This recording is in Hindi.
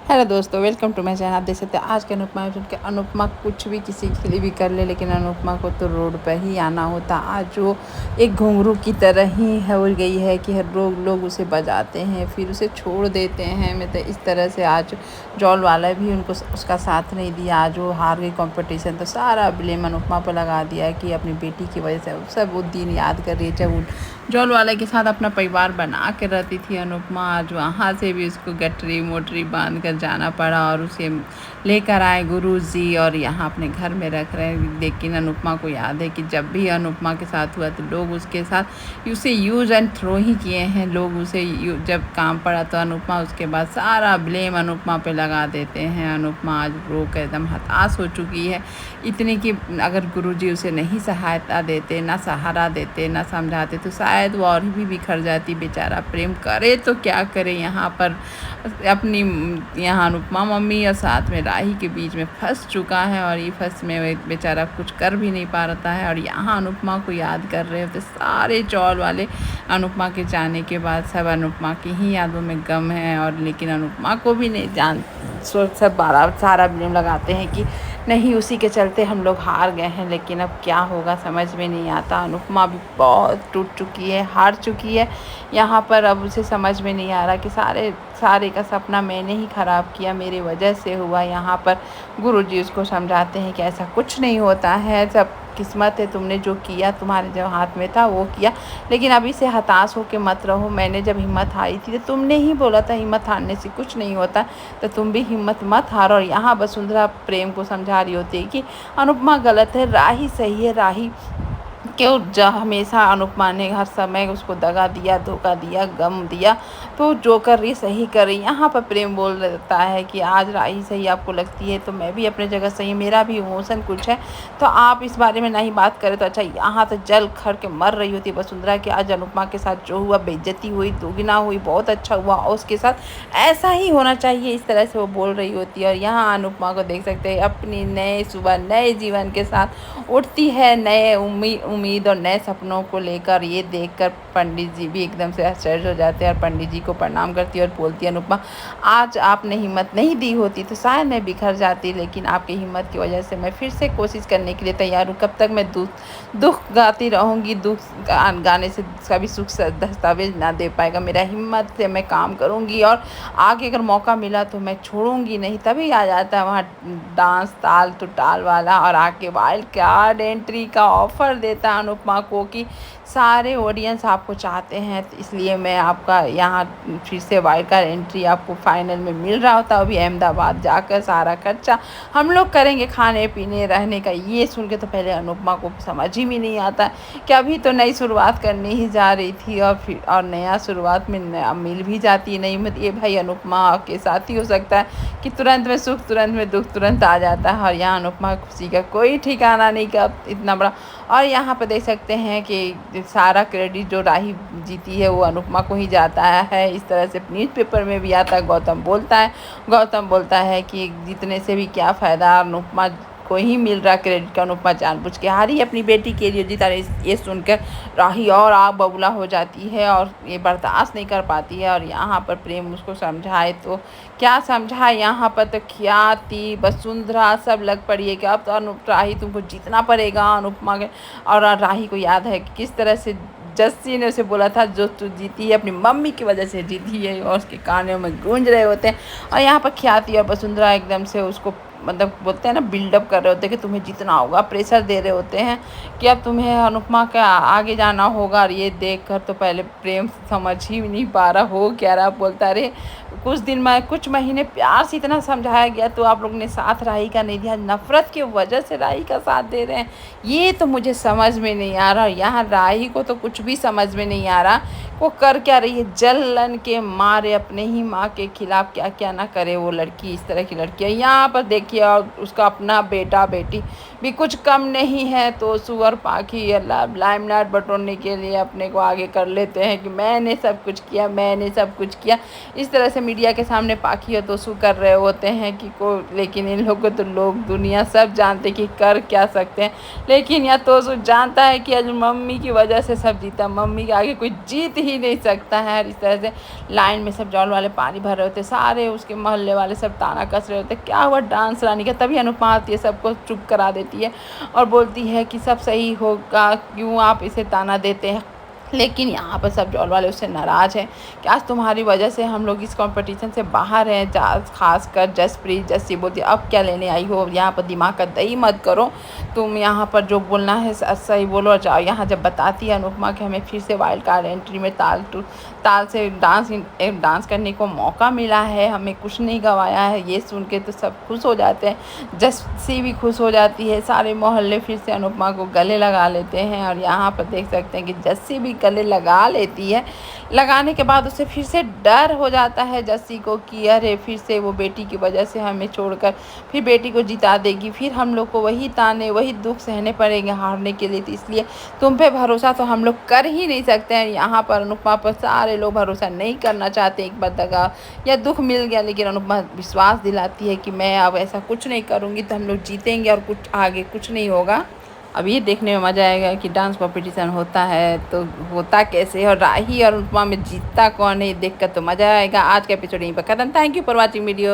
हेलो दोस्तों, वेलकम टू माय चैनल। आप देख सकते हैं आज के अनुपमा एपिसोड के अनुपमा कुछ भी किसी के लिए भी कर ले, लेकिन अनुपमा को तो रोड पर ही आना होता। आज वो एक घुंघरू की तरह ही हो गई है कि हर लोग उसे बजाते हैं फिर उसे छोड़ देते हैं। मतलब इस तरह से आज जॉल वाला भी उनको उसका साथ नहीं दिया। आज वो हार गई कंपटीशन, तो सारा ब्लेम अनुपमा पर लगा दिया कि अपनी बेटी की वजह से। सब वो दिन याद कर रही है जब वो जॉल वाले के साथ अपना परिवार बना के रहती थी अनुपमा। आज वहाँ से भी उसको गटरी मोटरी बांध कर जाना पड़ा और उसे लेकर आए गुरुजी और यहाँ अपने घर में रख रहे हैं। लेकिन अनुपमा को याद है कि जब भी अनुपमा के साथ हुआ तो लोग उसके साथ उसे यूज एंड थ्रो ही किए हैं। लोग उसे जब काम पड़ा तो अनुपमा उसके बाद सारा ब्लेम अनुपमा पे लगा देते हैं। अनुपमा आज रो कर एकदम हताश हो चुकी है इतनी कि अगर गुरुजी उसे नहीं सहायता देते, ना सहारा देते, ना समझाते तो शायद वो और भी बिखर जाती। बेचारा प्रेम करे तो क्या करे, यहाँ पर अपनी यहाँ अनुपमा मम्मी और साथ में राही के बीच में फंस चुका है और ये फंस में बेचारा कुछ कर भी नहीं पा रहा है। और यहाँ अनुपमा को याद कर रहे होते सारे चौल वाले। अनुपमा के जाने के बाद सब अनुपमा की ही यादों में गम है और लेकिन अनुपमा को भी नहीं सब सारा ब्लेम लगाते हैं कि नहीं उसी के चलते हम लोग हार गए हैं। लेकिन अब क्या होगा समझ में नहीं आता। अनुपमा भी बहुत टूट चुकी है, हार चुकी है यहाँ पर। अब उसे समझ में नहीं आ रहा कि सारे का सपना मैंने ही ख़राब किया, मेरी वजह से हुआ। यहाँ पर गुरुजी उसको समझाते हैं कि ऐसा कुछ नहीं होता है, सब किस्मत है, तुमने जो किया तुम्हारे जो हाथ में था वो किया। लेकिन अभी से हताश होकर मत रहो। मैंने जब हिम्मत हारी थी तो तुमने ही बोला था हिम्मत हारने से कुछ नहीं होता, तो तुम भी हिम्मत मत हारो। और यहाँ वसुंधरा प्रेम को समझा रही होती है कि अनुपमा गलत है, राही सही है। राही क्यों हमेशा अनुपमा ने हर समय उसको दगा दिया, धोखा दिया, गम दिया, तो जो कर रही सही कर रही। यहाँ पर प्रेम बोल देता है कि आज राही सही आपको लगती है तो मैं भी अपने जगह सही, मेरा भी इमोशन कुछ है, तो आप इस बारे में नहीं बात करें तो अच्छा। यहाँ तो जल खड़ के मर रही होती वसुंधरा कि आज अनुपमा के साथ जो हुआ, बेइज्जती हुई, दुगना हुई, बहुत अच्छा हुआ और उसके साथ ऐसा ही होना चाहिए, इस तरह से वो बोल रही होती है। और यहाँ अनुपमा को देख सकते हैं अपनी नए सुबह नए जीवन के साथ उठती है, नए उम्मीद और नए सपनों को लेकर। ये देखकर पंडित जी भी एकदम से आश्चर्य हो जाते हैं और पंडित जी को प्रणाम करती है और बोलती है अनुपमा आज आपने हिम्मत नहीं दी होती तो शायद मैं बिखर जाती, लेकिन आपकी हिम्मत की वजह से मैं फिर से कोशिश करने के लिए तैयार हूँ। कब तक मैं दुख गाती रहूँगी, दुख गाने से कभी सुख दस्तावेज ना दे पाएगा। मेरा हिम्मत से मैं काम करूँगी और आगे अगर मौका मिला तो मैं छोड़ूंगी नहीं। तभी आ जाता है वहाँ डांस ताल तो टाल वाला और आके वाइल्ड कार्ड एंट्री का ऑफ़र देता है अनुपमा को कि सारे ऑडियंस आपको चाहते हैं, तो इसलिए मैं आपका यहाँ फिर से वाइल्ड कार्ड एंट्री आपको फाइनल में मिल रहा होता है। अभी अहमदाबाद जाकर सारा खर्चा हम लोग करेंगे, खाने पीने रहने का। ये सुन के तो पहले अनुपमा को समझ ही भी नहीं आता कि अभी तो नई शुरुआत करने ही जा रही थी और फिर और नया शुरुआत में नया मिल भी जाती है नहीं मत। ये भाई अनुपमा के साथ ही हो सकता है कि तुरंत में सुख तुरंत में दुख तुरंत आ जाता है। और यहाँ अनुपमा खुशी का कोई ठिकाना नहीं का इतना बड़ा। और यहाँ पर देख सकते हैं कि सारा क्रेडिट जो राही जीती है वो अनुपमा को ही जाता है। इस तरह से न्यूज़पेपर में भी आता है। गौतम बोलता है कि जीतने से भी क्या फ़ायदा, अनुपमा को ही मिल रहा क्रेडिट का। अनुपमा जानबूझ के हारी अपनी बेटी के लिए जीता। ये सुनकर राही और आग बबूला हो जाती है और ये बर्दाश्त नहीं कर पाती है। और यहाँ पर प्रेम उसको समझाए तो क्या समझाए, यहाँ पर तो ख्याति वसुंधरा सब लग पड़ी है कि अब तो राही तुमको जीतना पड़ेगा अनुपमा के। और राही को याद है कि किस तरह से जस्सी ने उसे बोला था जो तू जीती है अपनी मम्मी की वजह से जीती है, और उसके कानों में गूंज रहे होते हैं। और यहाँ पर ख्याति और वसुंधरा एकदम से उसको मतलब बोलते हैं ना बिल्डअप कर रहे होते हैं कि तुम्हें जीतना होगा, प्रेशर दे रहे होते हैं कि अब तुम्हें अनुपमा के आगे जाना होगा। और ये देखकर तो पहले प्रेम समझ ही नहीं पा रहा हो क्या रहा। बोलता अरे कुछ महीने प्यार से इतना समझाया गया तो आप लोग ने साथ राही का नहीं दिया, नफरत की वजह से राही का साथ दे रहे हैं। ये तो मुझे समझ में नहीं आ रहा। यहाँ राही को तो कुछ भी समझ में नहीं आ रहा वो कर क्या रही है। जलन के मारे अपने ही माँ के खिलाफ क्या क्या ना करे वो लड़की, इस तरह की लड़की है। यहाँ पर देखिए और उसका अपना बेटा बेटी भी कुछ कम नहीं है। तो सुअर पाखी लाइमलाइट बटोरने के लिए अपने को आगे कर लेते हैं कि मैंने सब कुछ किया, मैंने सब कुछ किया। इस तरह से मीडिया के सामने पाखी और तोसू कर रहे होते हैं कि लेकिन इन लोगों को तो लोग दुनिया सब जानते कि कर क्या सकते हैं। लेकिन यह तोसू जानता है कि आज मम्मी की वजह से सब जीता, मम्मी के आगे कोई जीत ही नहीं सकता है। इस तरह से लाइन में सब जॉल वाले पानी भर रहे होते, सारे उसके मोहल्ले वाले सब ताना कस रहे होते, क्या हुआ डांस रानी का। तभी अनुपमा आती है, सबको चुप करा देती है और बोलती है कि सब सही होगा, क्यों आप इसे ताना देते हैं। लेकिन यहाँ पर सब जॉल वाले उससे नाराज़ हैं कि आज तुम्हारी वजह से हम लोग इस कंपटीशन से बाहर हैं। खासकर जसप्रीत जस्सी बोलती है अब क्या लेने आई हो, यहाँ पर दिमाग का दही मत करो, तुम यहाँ पर जो बोलना है सही बोलो और जाओ। यहाँ जब बताती है अनुपमा कि हमें फिर से वाइल्ड कार्ड एंट्री में ताल से डांस करने को मौका मिला है, हमें कुछ नहीं गंवाया है, ये सुन के तो सब खुश हो जाते हैं। जस्सी भी खुश हो जाती है, सारे मोहल्ले फिर से अनुपमा को गले लगा लेते हैं। और यहाँ पर देख सकते हैं कि जस्सी भी गले लगा लेती है। लगाने के बाद उसे फिर से डर हो जाता है जस्सी को कि अरे फिर से वो बेटी की वजह से हमें छोड़कर फिर बेटी को जिता देगी, फिर हम लोग को वही ताने वही दुख सहने पड़ेंगे हारने के लिए। तो इसलिए तुम पे भरोसा तो हम लोग कर ही नहीं सकते हैं। यहाँ पर अनुपमा पर सारे लोग भरोसा नहीं करना चाहते। एक बार दगा या दुख मिल गया, लेकिन अनुपमा विश्वास दिलाती है कि मैं अब ऐसा कुछ नहीं करूँगी तो हम लोग जीतेंगे और कुछ आगे कुछ नहीं होगा। अब ये देखने में मज़ा आएगा कि डांस कॉम्पिटिशन होता है तो होता कैसे और राही और अनुपमा में जीतता कौन है, देख कर तो मज़ा आएगा। आज का एपिसोड यहीं पर खत्म। Thank you for watching video.